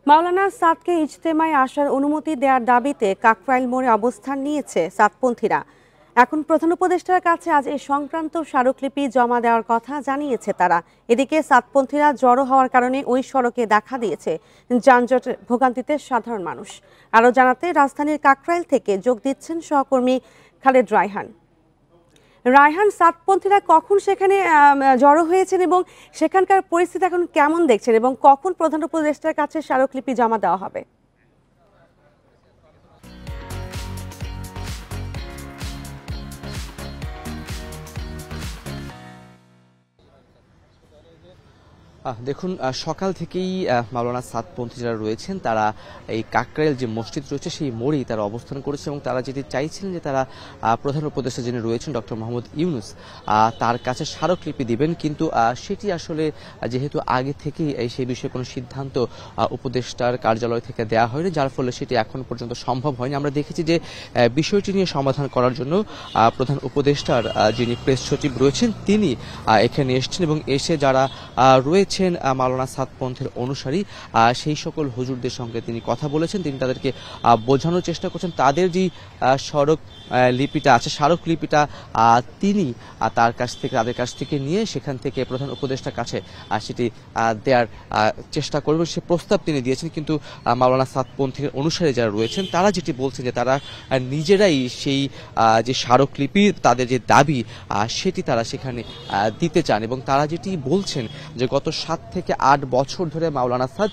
মাওলানা সাদকে ইজতেমায় আসার অনুমতি দেওয়ার দাবিতে কাকরাইল মোড়ে অবস্থান নিয়েছে সাদপন্থীরা। এখন প্রধান উপদেষ্টার কাছে আজ এ সংক্রান্ত স্মারকলিপি জমা দেওয়ার কথা জানিয়েছে তারা। এদিকে সাদপন্থীরা জড়ো হওয়ার কারণে ওই সড়কে দেখা দিয়েছে যানজট, ভোগান্তিতে সাধারণ মানুষ। আরও জানাতে রাজধানীর কাকরাইল থেকে যোগ দিচ্ছেন সহকর্মী খালেদ রায়হান। রায়হান, সাদপন্থীরা কখন সেখানে জড়ো হয়েছেন এবং সেখানকার পরিস্থিতি এখন কেমন দেখছেন এবং কখন প্রধান উপদেষ্টার কাছে স্মারকলিপি জমা দেওয়া হবে? দেখুন, সকাল থেকেই মাওলানা সাদপন্থী যারা রয়েছেন তারা এই কাকরাইল যে মসজিদ রয়েছে সেই মোড়েই তারা অবস্থান করেছে এবং তারা যেটি চাইছিলেন যে তারা প্রধান উপদেষ্টা যিনি রয়েছেন ডক্টর মোহাম্মদ ইউনূস তার কাছে স্মারকলিপি দিবেন, কিন্তু সেটি আসলে যেহেতু আগে থেকেই সেই বিষয়ে কোনো সিদ্ধান্ত উপদেষ্টার কার্যালয় থেকে দেওয়া হয়নি, যার ফলে সেটি এখন পর্যন্ত সম্ভব হয়নি। আমরা দেখেছি যে বিষয়টি নিয়ে সমাধান করার জন্য প্রধান উপদেষ্টার যিনি প্রেস সচিব রয়েছেন তিনি এখানে এসেছেন এবং এসে যারা রয়েছেন মাওলানা সাদপন্থীর অনুসারী সেই সকল হুজুরদের সঙ্গে তিনি কথা বলেছেন। তিনি তাদেরকে বোঝানোর চেষ্টা করছেন তাদের যে সড়ক লিপিটা আছে, স্মারকলিপিটা তিনি তাদের কাছ থেকে নিয়ে সেখান থেকে প্রধান উপদেষ্টার কাছে সেটি দেওয়ার চেষ্টা করবেন, সে প্রস্তাব তিনি দিয়েছেন। কিন্তু মাওলানা সাদপন্থীর অনুসারী যারা রয়েছেন তারা যেটি বলছেন যে তারা নিজেরাই সেই যে স্মারকলিপি তাদের যে দাবি সেটি তারা সেখানে দিতে চান এবং তারা যেটি বলছেন যে গত 7 থেকে 8 বছর ধরে মাওলানা সাদ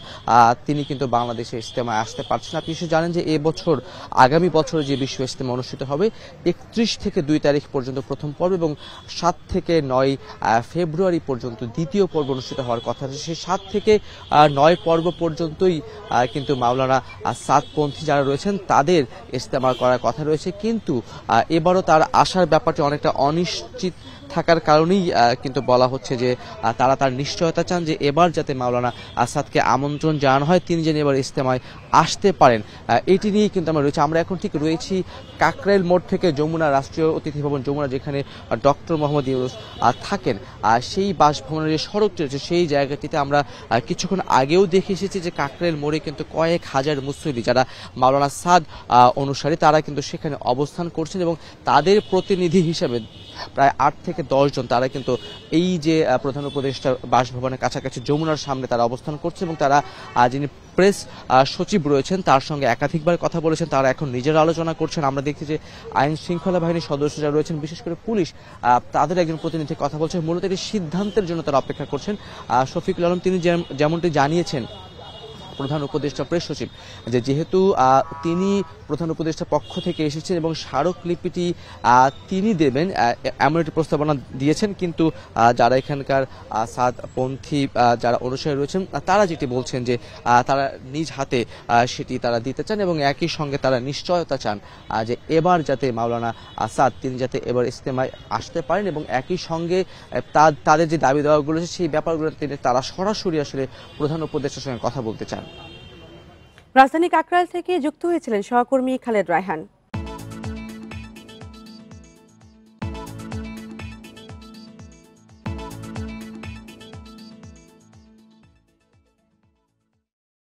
তিনি কিন্তু বাংলাদেশে ইজতেমায় আসতে পারছেন। আপনি নিশ্চয়ই জানেন যে আগামী বছর যে বিশ্ব ইজতেমা অনুষ্ঠিত হবে 31 থেকে 2 তারিখ পর্যন্ত প্রথম পর্ব এবং 7 থেকে 9 ফেব্রুয়ারি পর্যন্ত দ্বিতীয় পর্ব অনুষ্ঠিত হওয়ার কথা আছে। সেই 7 থেকে 9 পর্ব পর্যন্তই কিন্তু মাওলানা সাদপন্থী যারা রয়েছেন তাদের ইজতেমা করার কথা রয়েছে, কিন্তু এবারও তার আসার ব্যাপারটি অনেকটা অনিশ্চিত থাকার কারণেই কিন্তু বলা হচ্ছে যে তারা তার নিশ্চয়তা চান যে এবার যাতে মাওলানা আসাদকে আমন্ত্রণ জানানো হয়, তিনি যেন এবার ইজতেমায় আসতে পারেন। এটি নিয়েই কিন্তু আমরা এখন ঠিক রয়েছি কাকরাইল মোড় থেকে যমুনা রাষ্ট্রীয় অতিথি ভবন যমুনা, যেখানে ডক্টর মোহাম্মদ ইউনূস থাকেন, সেই বাসভবনের যে সড়কটি রয়েছে সেই জায়গাটিতে আমরা কিছুক্ষণ আগেও দেখে এসেছি যে কাকরাইল মোড়ে কিন্তু কয়েক হাজার মুসল্লি যারা মাওলানা সাদ অনুসারী তারা কিন্তু সেখানে অবস্থান করছেন এবং তাদের প্রতিনিধি হিসেবে প্রায় 8 থেকে 10 জন তারা কিন্তু এই যে প্রধান উপদেষ্টা বাসভবনের কাছাকাছি যমুনার সামনে তারা অবস্থান করছে এবং তারা যিনি প্রেস সচিব রয়েছেন তার সঙ্গে একাধিকবার কথা বলেছেন, তারা এখন নিজের আলোচনা করছেন। আমরা দেখছি যে আইন শৃঙ্খলা বাহিনীর সদস্য যারা রয়েছেন, বিশেষ করে পুলিশ, তাদের একজন প্রতিনিধি কথা বলছেন। মূলত এটি সিদ্ধান্তের জন্য তারা অপেক্ষা করছেন। শফিকুল আলম তিনি যেমনটি জানিয়েছেন প্রধান উপদেষ্টা প্রেস সচিব যে যেহেতু তিনি প্রধান উপদেষ্টা পক্ষ থেকে এসেছেন এবং স্মারকলিপিটি তিনি দেবেন এমন একটি প্রস্তাবনা দিয়েছেন, কিন্তু যারা এখানকার সাদপন্থী যারা অনুসারী রয়েছেন তারা যেটি বলছেন যে তারা নিজ হাতে সেটি তারা দিতে চান এবং একই সঙ্গে তারা নিশ্চয়তা চান যে এবার যাতে মাওলানা সাদ তিনি যাতে এবার ইজতেমায় আসতে পারেন এবং একই সঙ্গে তাদের যে দাবি দেওয়াগুলো আছে সেই ব্যাপারগুলো তারা সরাসরি আসলে প্রধান উপদেষ্টার সঙ্গে কথা বলতে চান। রাজধানী কাকরাইল থেকে যুক্ত হয়েছিলেন সহকর্মী খালেদ রায়হান।